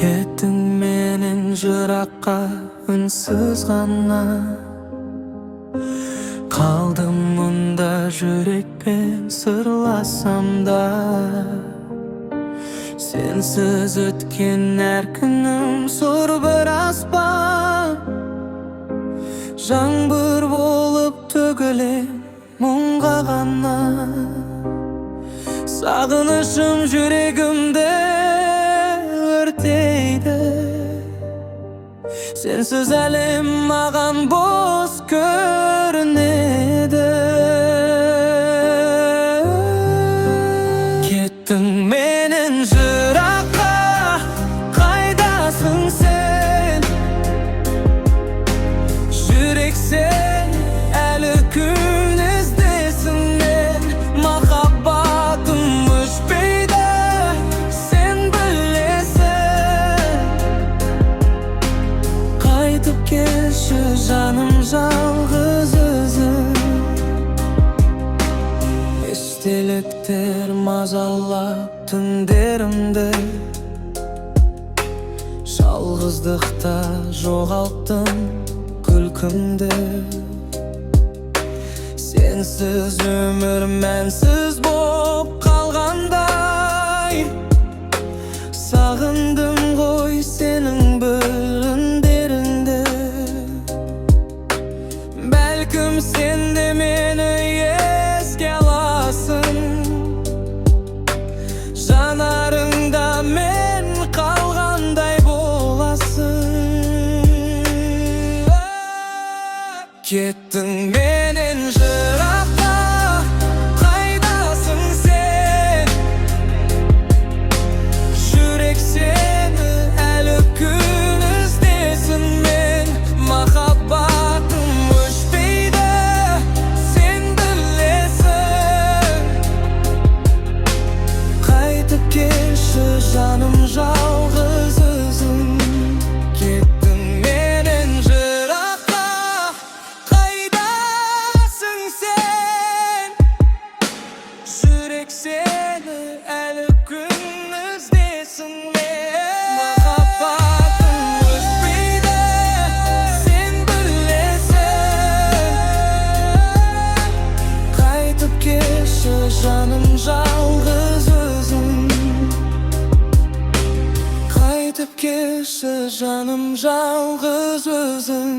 Кеттің менен жыраққа үнсіз ғана, қалдым мұнда жүрекпен сырласам да. Сенсіз өткен әр күнім сұр бір аспан, жаңбыр болып төгілем мұңға ғана. Сағынышым жүрегімді өртейді, сенсіз әлем маған бос көрінеді. Кеттің менен жыраққа, қайдасың сен? Жүрек сен әлі күн іздесің мен. Махаббатым өшпейді, сен білесің. Қайтып келші жаным, жалғыз өзің. Естеліктер мазалап түндерімді, жалғыздықта жоғалттым күлкімді. Сенсіз өмір мәнсіз боп қалғандай, сағындым ғой сенің бір үндеріңді. Бәлкім сен де мені еске аласың, жанарыңда мен қалғандай боласың. Кеттің менен жыраққа, қайдасың сен? Жүрек сені әлі күн іздесін мен. Махаббатым өшпейді, сен білесің. Қайтып келші жаным, жалғыз өзің. Кеттің менен жыраққа, қайдасың сен? Жүрек сені әлі күн іздесін мен. Махаббатым өшпейді, сен білесің. Қайтып келші жаным, жалғыз өзің. Қайтып келші жаным, жалғыз өзің.